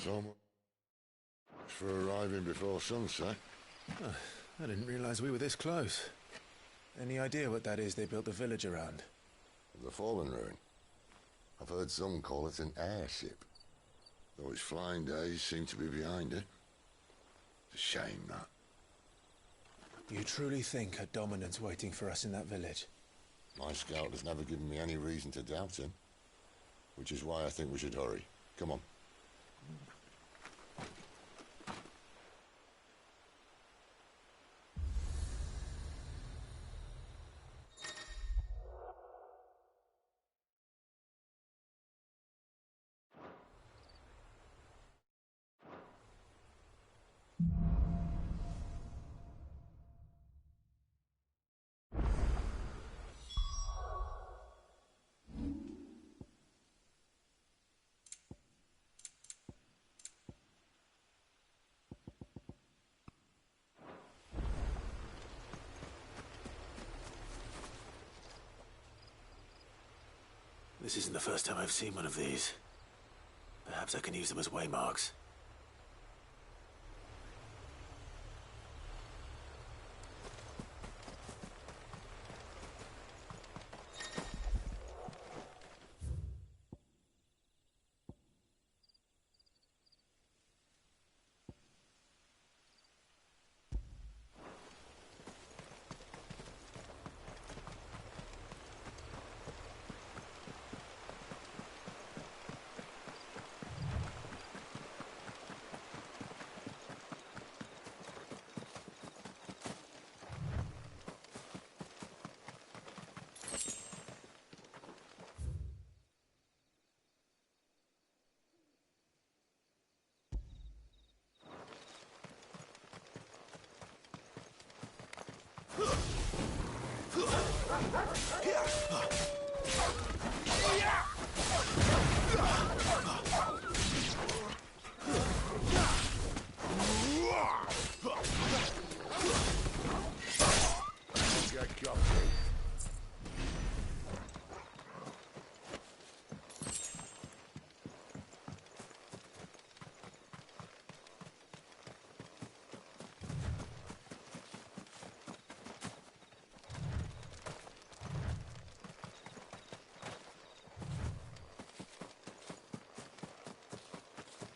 So much for arriving before sunset. Oh, I didn't realize we were this close. Any idea what that is they built the village around? The Fallen Ruin. I've heard some call it an airship. Though its flying days seem to be behind it. It's a shame, that. You truly think a dominant's waiting for us in that village? My scout has never given me any reason to doubt him. Which is why I think we should hurry. Come on. This isn't the first time I've seen one of these. Perhaps I can use them as waymarks.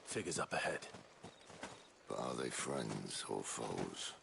Figures up ahead. But are they friends or foes?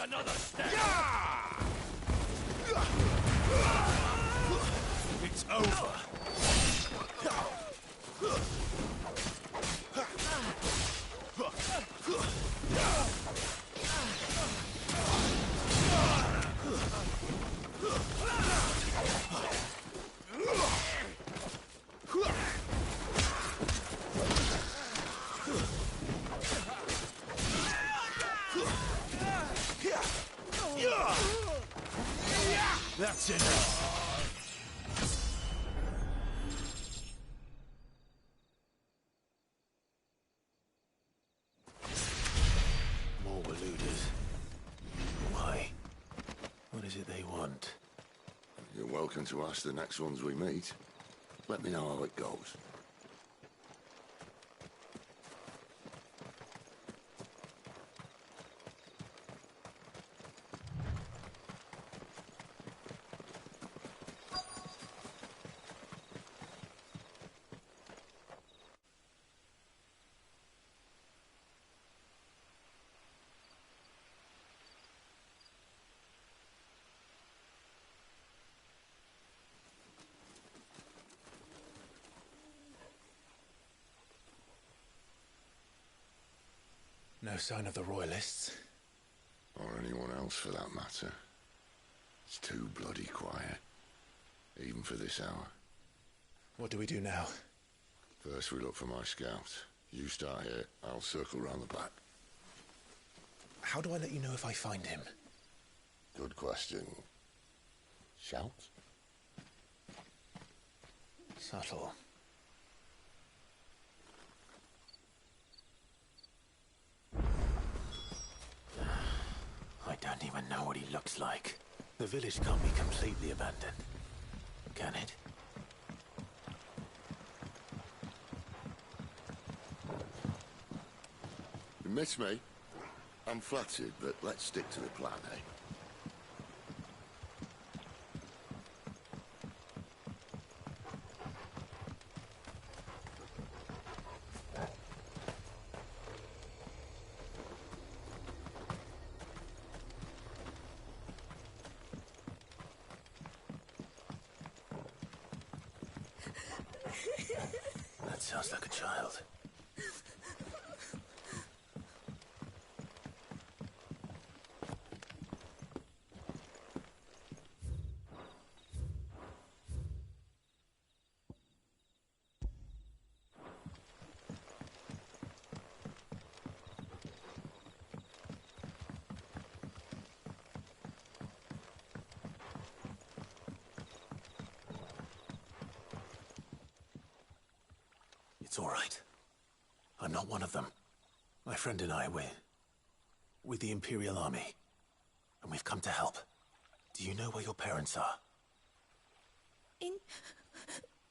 Another step! It's over! That's enough! More Waluders. Why? What is it they want? You're welcome to ask the next ones we meet. Let me know how it goes. No sign of the Royalists. Or anyone else for that matter. It's too bloody quiet. Even for this hour. What do we do now? First we look for my scouts. You start here, I'll circle round the back. How do I let you know if I find him? Good question. Shout? Subtle. I don't even know what he looks like. The village can't be completely abandoned, can it? You miss me? I'm flattered, but let's stick to the plan, eh? That sounds like a child. It's all right. I'm not one of them. My friend and I, we're with the Imperial Army. And we've come to help. Do you know where your parents are? In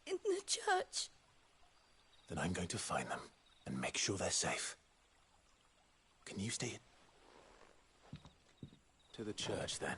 the church. Then I'm going to find them and make sure they're safe. Can you stay to the church, then?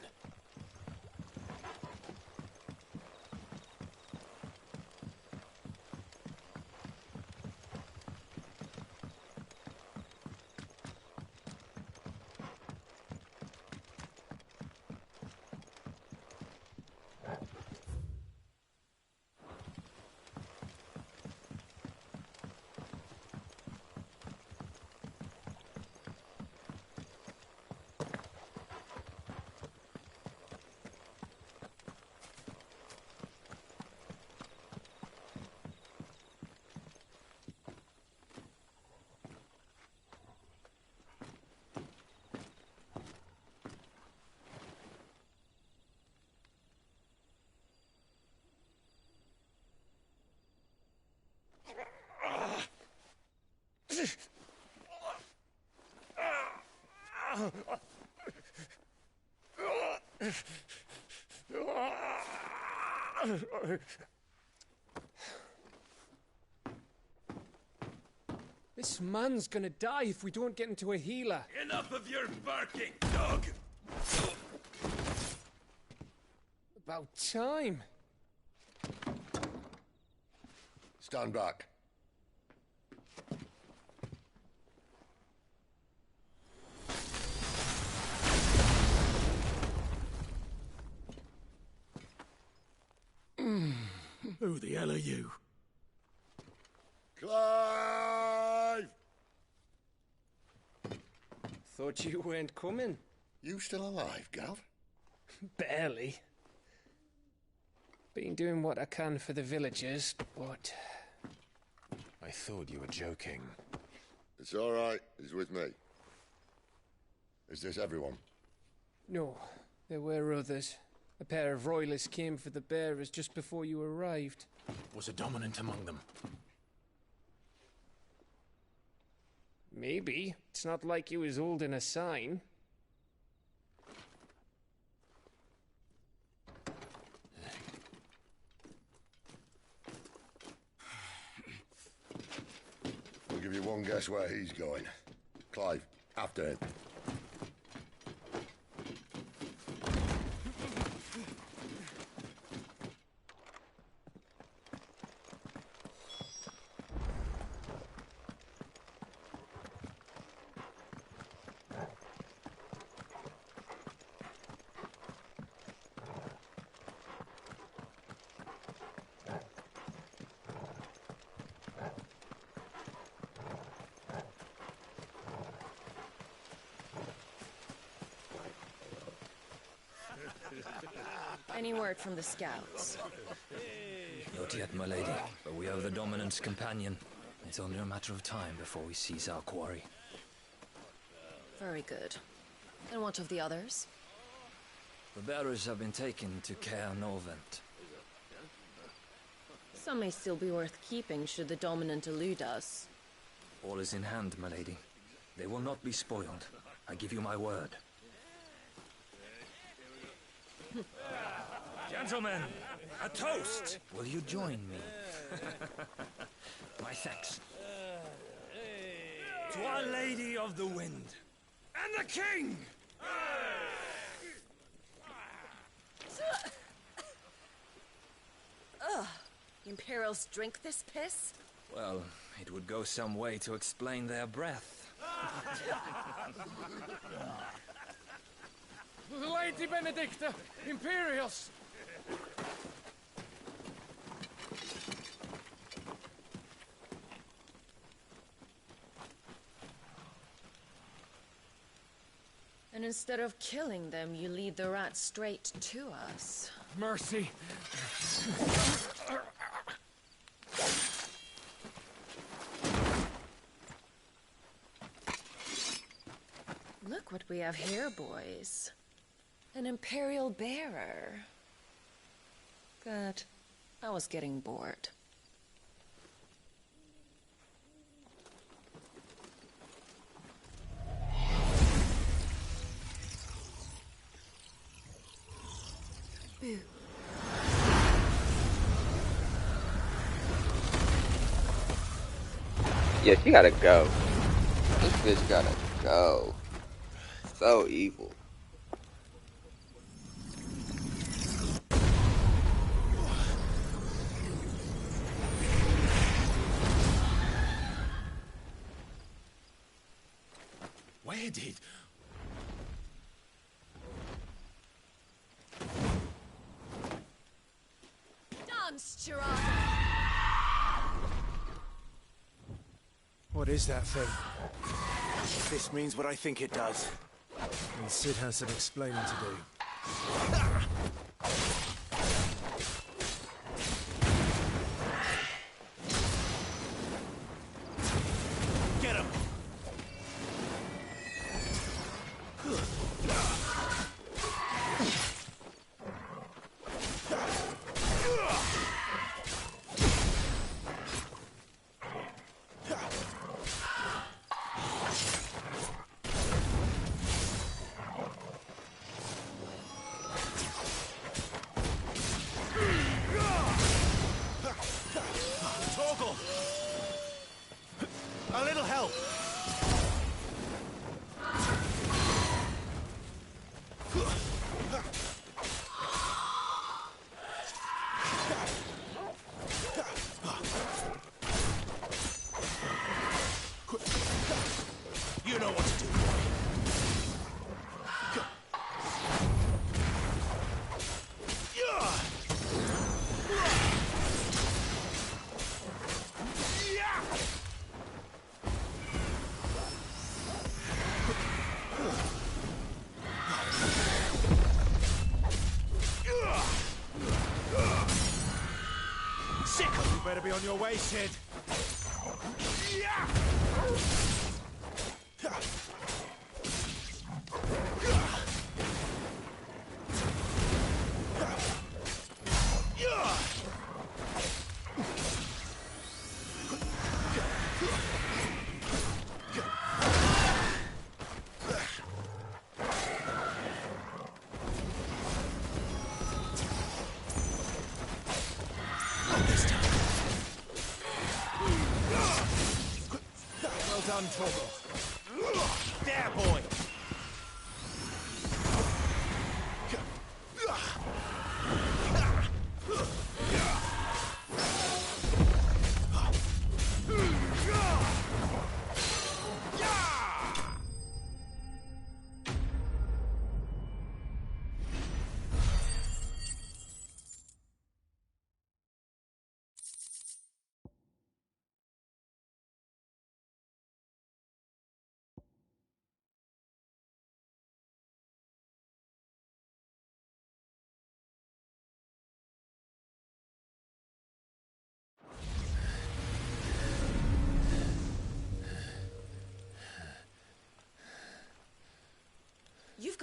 This man's gonna die if we don't get into a healer. Enough of your barking, dog! About time. Stand back. Who the hell are you? Clive! Thought you weren't coming. You still alive, Gav? Barely. Been doing what I can for the villagers, but... I thought you were joking. It's all right. He's with me. Is this everyone? No, there were others. A pair of royalists came for the bearers just before you arrived. Was a dominant among them? Maybe. It's not like he was holding a sign. I'll give you one guess where he's going. Clive, after him. Any word from the scouts? Not yet, my lady, but we have the Dominant's companion. It's only a matter of time before we seize our quarry. Very good. And what of the others? The bearers have been taken to Caer Norvent. Some may still be worth keeping should the Dominant elude us. All is in hand, my lady. They will not be spoiled. I give you my word. Gentlemen, a toast! Will you join me? My thanks. To Our Lady of the Wind. And the King! Ugh. Imperials drink this piss? Well, it would go some way to explain their breath. Lady Benedicta! Imperials! And instead of killing them, you lead the rats straight to us. Mercy! Look what we have here, boys. An Imperial bearer. Good. I was getting bored. Boo. Yeah, she gotta go. This bitch gotta go. So evil. Where did... Dance, Gerard! What is that thing? This means what I think it does. And Sid has some explaining to do. Get him! Torgal! A little help! You know what to do. Sickle! You better be on your way, Sid. Well done, Torgal. There, boy!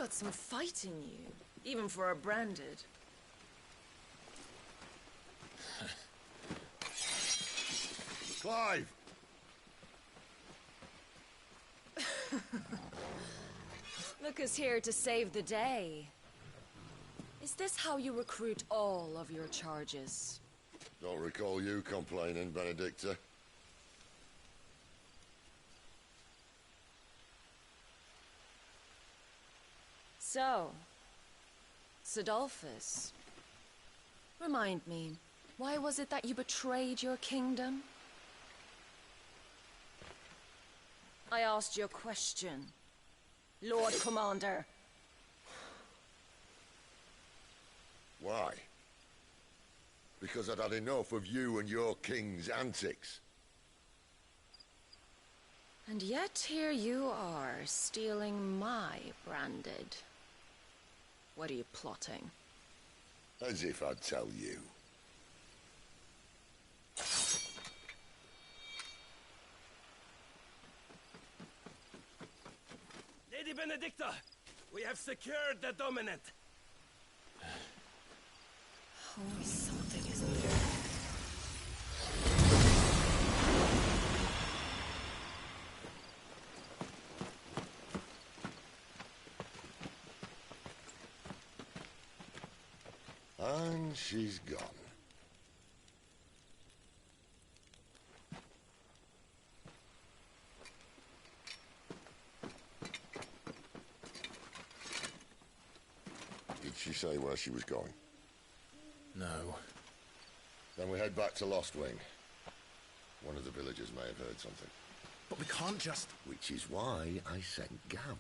got some fight in you, even for a branded. Clive! Look who's here to save the day. Is this how you recruit all of your charges? Don't recall you complaining, Benedicta. So, Sidolphus, remind me, why was it that you betrayed your kingdom? I asked you a question, Lord Commander. Why? Because I'd had enough of you and your king's antics. And yet here you are, stealing my branded. What are you plotting? As if I'd tell you. Lady Benedicta, we have secured the Dominant. Oh, something isn't there. And she's gone. Did she say where she was going? No. Then we head back to Lost Wing. One of the villagers may have heard something. But we can't just... Which is why I sent Gav.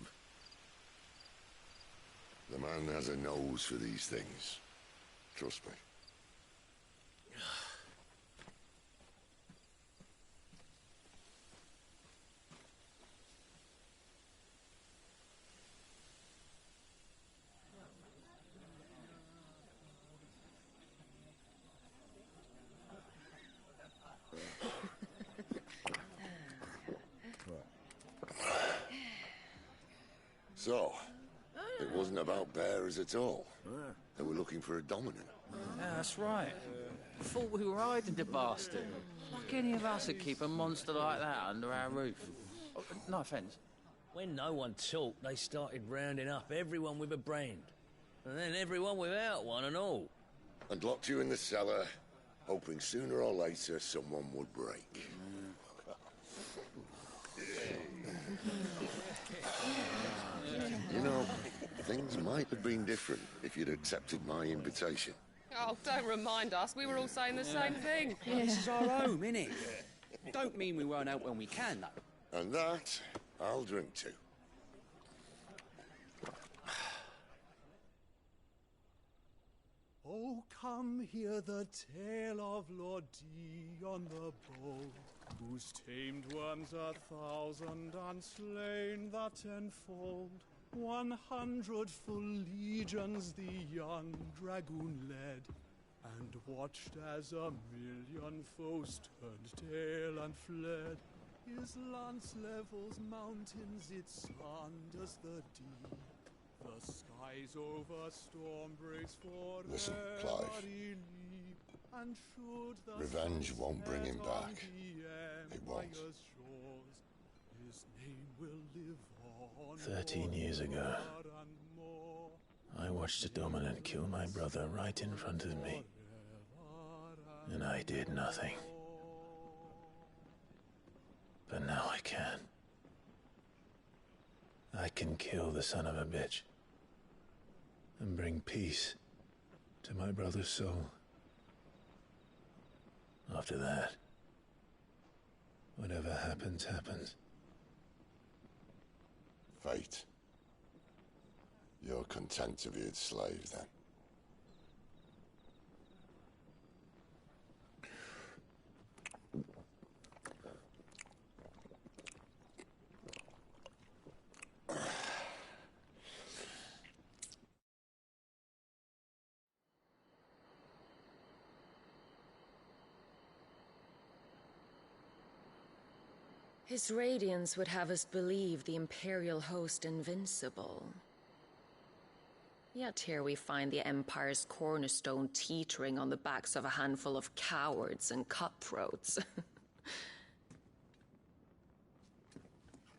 The man has a nose for these things. Trust me. So, it wasn't about bearers at all. They were looking for a dominant. Yeah, that's right. Thought we were hiding the bastard. Like any of us would keep a monster like that under our roof. Oh, no offence. When no one talked, they started rounding up everyone with a brand. And then everyone without one and all. And locked you in the cellar, hoping sooner or later someone would break. You know, things might have been different if you'd accepted my invitation. Oh, don't remind us. We were all saying the same thing. This is our home, innit? Don't mean we won't out when we can, though. And that, I'll drink to. Oh, come hear the tale of Lord Dion the Bold, who's tamed worms 1,000 and slain the tenfold. 100 full legions the young dragoon led, and watched as 1,000,000 foes turned tail and fled. His lance levels mountains, it sunders the deep. The skies over storm breaks for Listen, Clive. and should the Revenge won't bring him back. It won't. His name will live on 13 years ago, I watched a dominant kill my brother right in front of me. And I did nothing. But now I can. I can kill the son of a bitch. And bring peace to my brother's soul. After that, whatever happens, happens. Fate. You're content to be its slave, then? His radiance would have us believe the Imperial host invincible. Yet here we find the Empire's cornerstone teetering on the backs of a handful of cowards and cutthroats.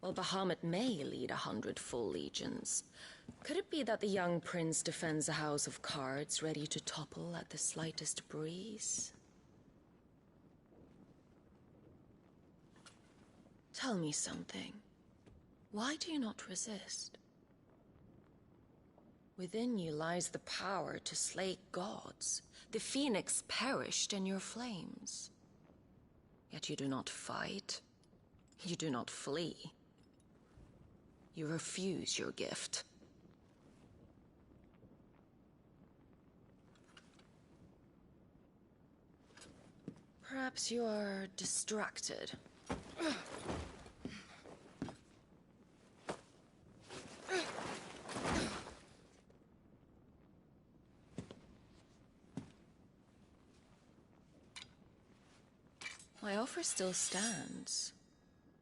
Well, Bahamut may lead 100 full legions. Could it be that the young prince defends a house of cards ready to topple at the slightest breeze? Tell me something. Why do you not resist? Within you lies the power to slay gods. The phoenix perished in your flames. Yet you do not fight. You do not flee. You refuse your gift. Perhaps you are distracted. My offer still stands.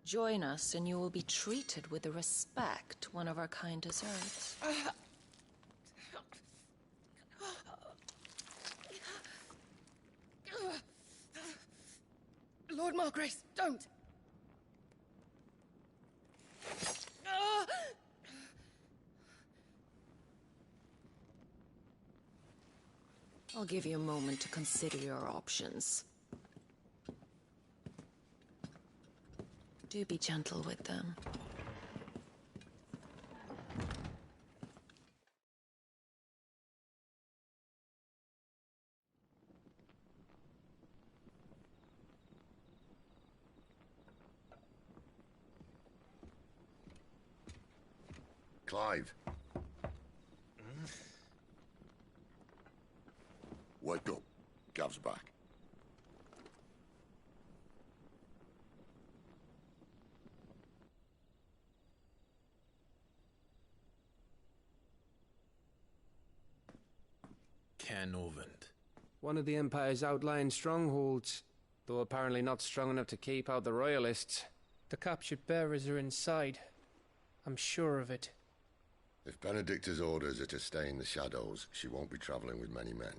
Join us and you will be treated with the respect one of our kind deserves. Lord Margrace, don't! I'll give you a moment to consider your options. Do be gentle with them. Clive. Wake up. Gav's back. Caernarvon. One of the Empire's outlying strongholds, though apparently not strong enough to keep out the Royalists. The captured bearers are inside. I'm sure of it. If Benedicta's orders are to stay in the shadows, she won't be traveling with many men.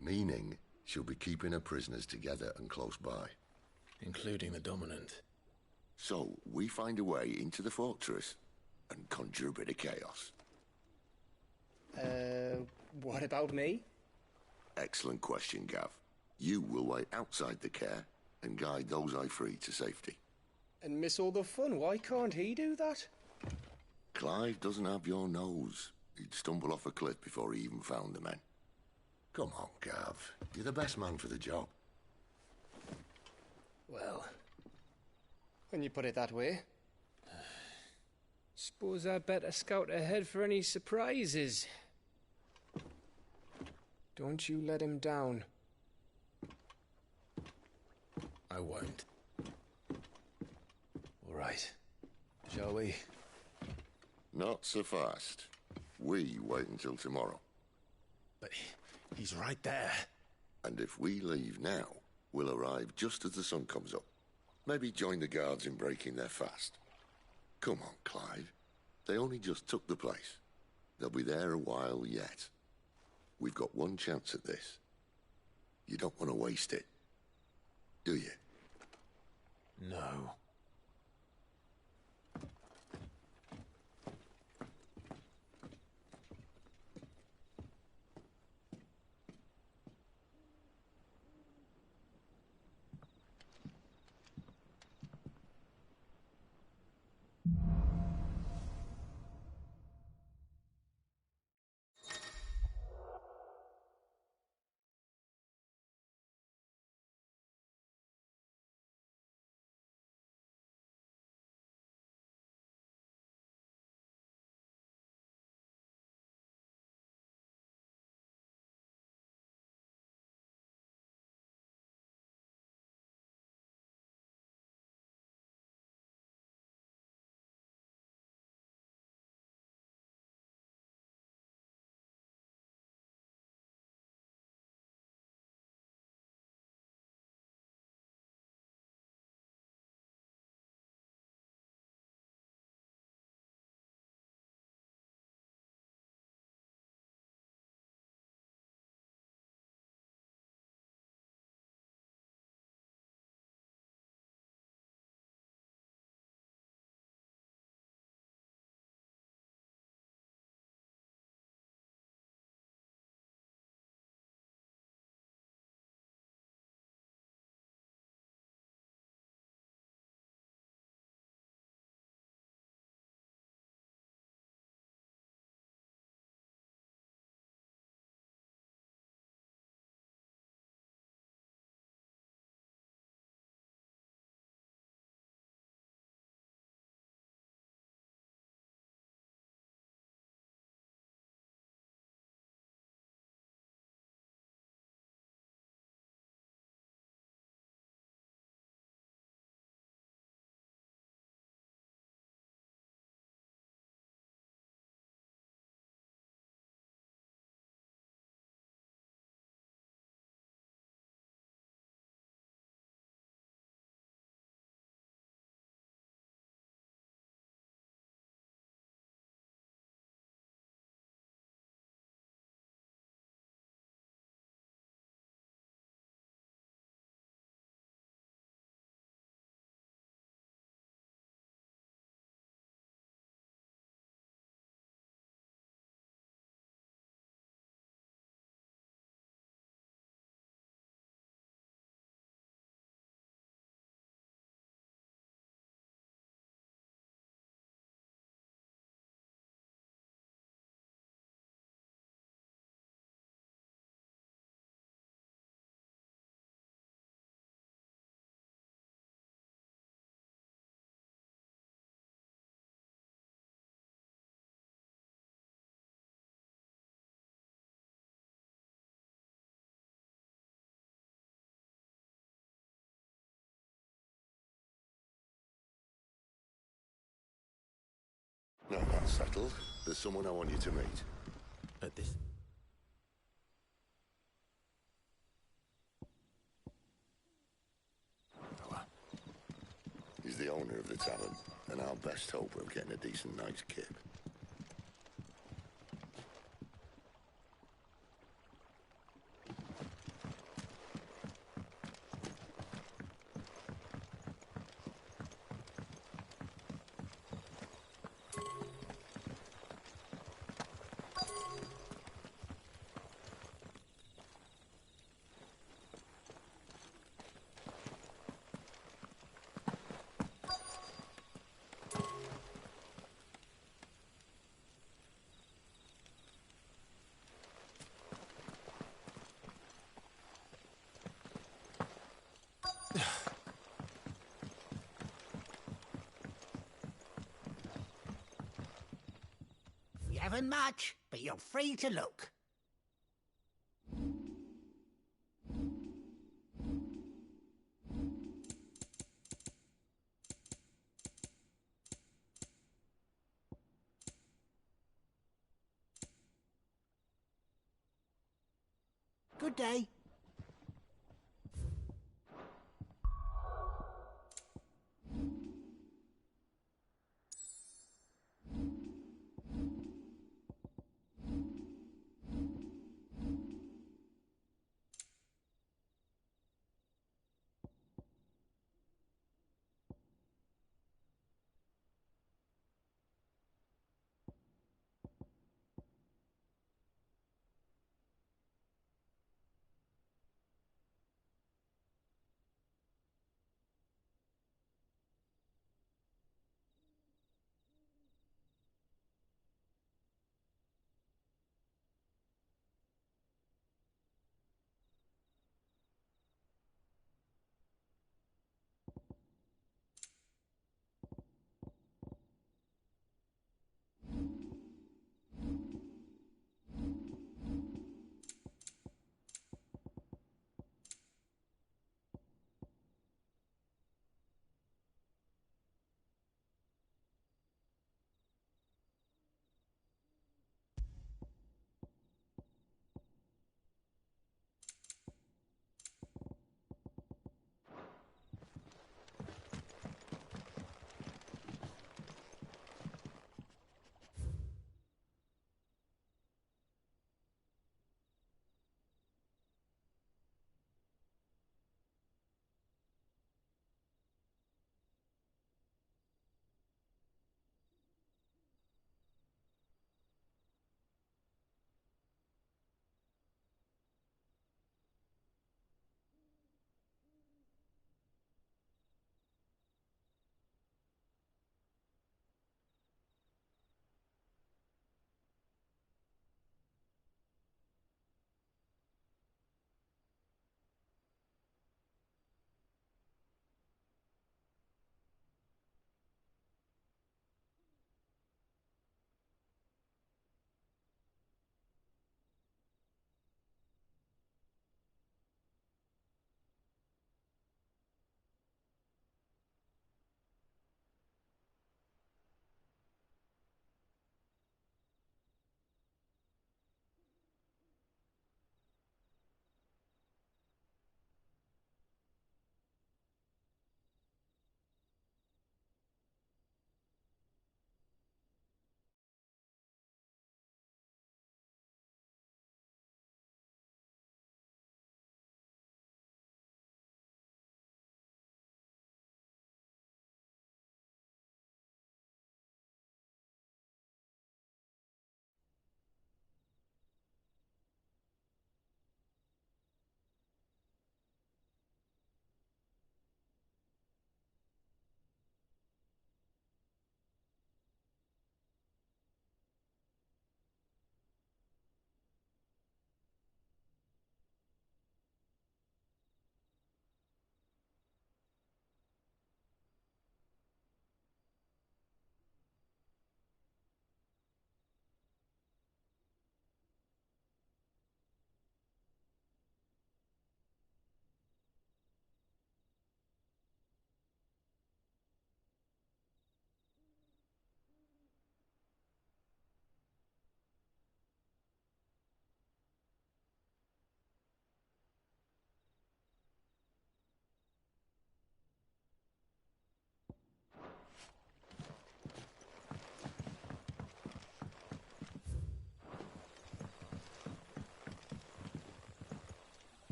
Meaning, she'll be keeping her prisoners together and close by. Including the Dominant. So, we find a way into the fortress and conjure a bit of chaos. What about me? Excellent question, Gav. You will wait outside the care and guide those I free to safety. And miss all the fun. Why can't he do that? Clive doesn't have your nose. He'd stumble off a cliff before he even found the men. Come on, Gav. You're the best man for the job. Well, when you put it that way. Suppose I'd better scout ahead for any surprises. Don't you let him down. I won't. All right. Shall we? Not so fast. We wait until tomorrow. But he's right there. And if we leave now, we'll arrive just as the sun comes up. Maybe join the guards in breaking their fast. Come on, Clive. They only just took the place. They'll be there a while yet. We've got one chance at this. You don't want to waste it, do you? No. that's settled, there's someone I want you to meet. At this... He's the owner of the tavern, and our best hope of getting a decent night's kip. You haven't much, but you're free to look. Good day.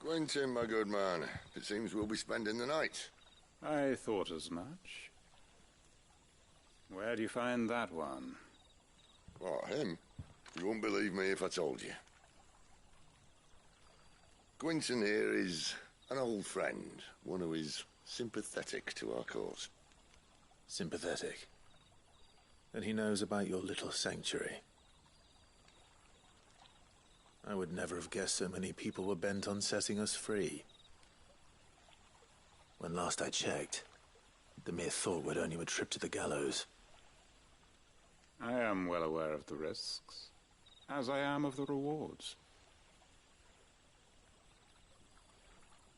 Quentin, my good man. It seems we'll be spending the night. I thought as much. Where do you find that one? What, him? You wouldn't believe me if I told you. Quentin here is an old friend, one who is sympathetic to our cause. Sympathetic? And he knows about your little sanctuary. I would never have guessed so many people were bent on setting us free. When last I checked, the mere thought would earn you a trip to the gallows. I am well aware of the risks, as I am of the rewards.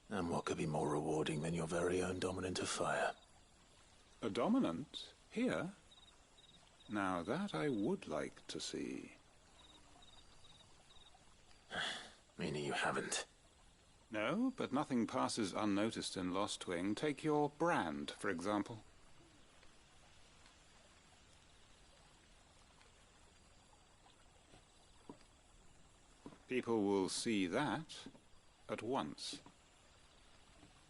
And what could be more rewarding than your very own Dominant of Fire? A Dominant? Here? Now that I would like to see. Meaning you haven't? No, but nothing passes unnoticed in Lostwing. Take your brand, for example. People will see that at once.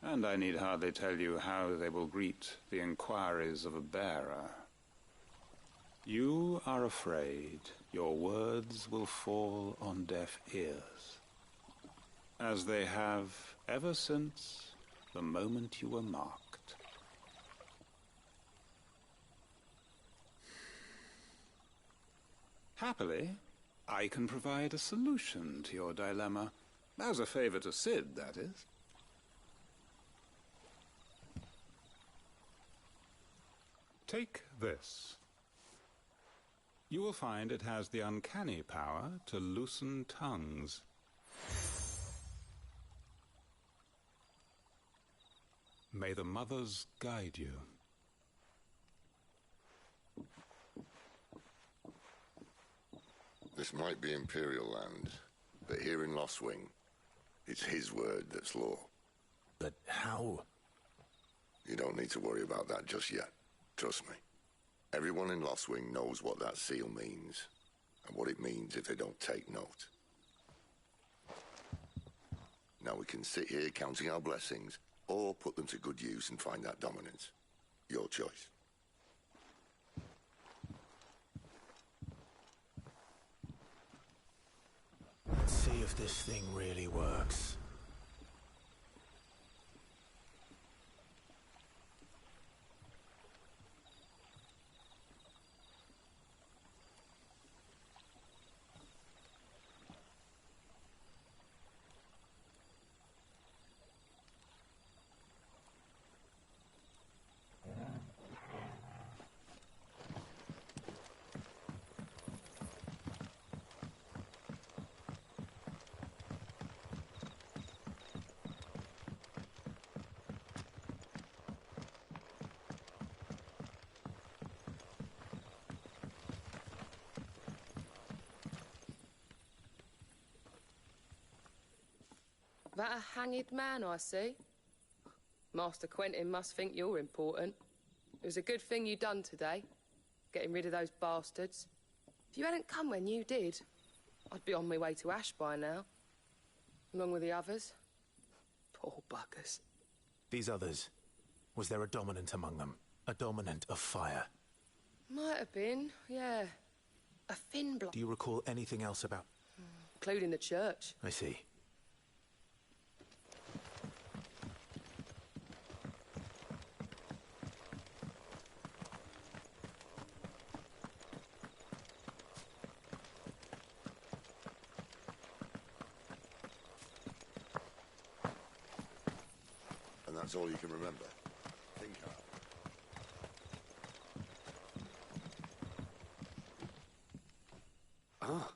And I need hardly tell you how they will greet the inquiries of a bearer. You are afraid your words will fall on deaf ears, as they have ever since the moment you were marked. Happily, I can provide a solution to your dilemma, as a favor to Cid, that is. Take this. You will find it has the uncanny power to loosen tongues. May the mothers guide you. This might be Imperial land, but here in Lostwing, it's his word that's law. But how? You don't need to worry about that just yet. Trust me. Everyone in Lostwing knows what that seal means, and what it means if they don't take note. Now we can sit here counting our blessings, or put them to good use and find that dominance. Your choice. Let's see if this thing really works. That a hanged man I see? Master Quentin must think you're important. It was a good thing you done today, getting rid of those bastards. If you hadn't come when you did, I'd be on my way to Ash by now, along with the others. Poor buggers. These others, was there a dominant among them? A dominant of fire? Might have been, yeah. A thin block. Do you recall anything else about... Including the church. I see. And that's all you can remember. Think hard. Ah.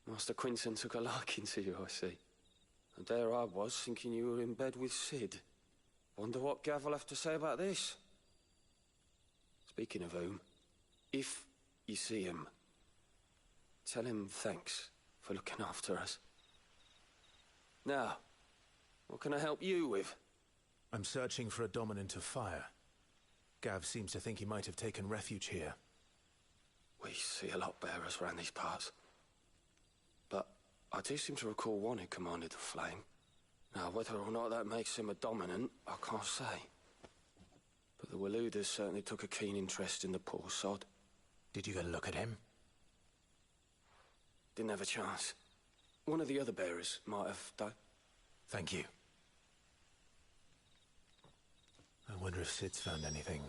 Master Quentin took a liking to you, I see. And there I was, thinking you were in bed with Cid. Wonder what Gav will have to say about this. Speaking of whom, if you see him, tell him thanks for looking after us. Now, what can I help you with? I'm searching for a dominant of fire. Gav seems to think he might have taken refuge here. We see a lot bearers around these parts. But I do seem to recall one who commanded the flame. Now, whether or not that makes him a dominant, I can't say. But the Waluders certainly took a keen interest in the poor sod. Did you get a look at him? Didn't have a chance. One of the other bearers might have done. Thank you. I wonder if Sid's found anything.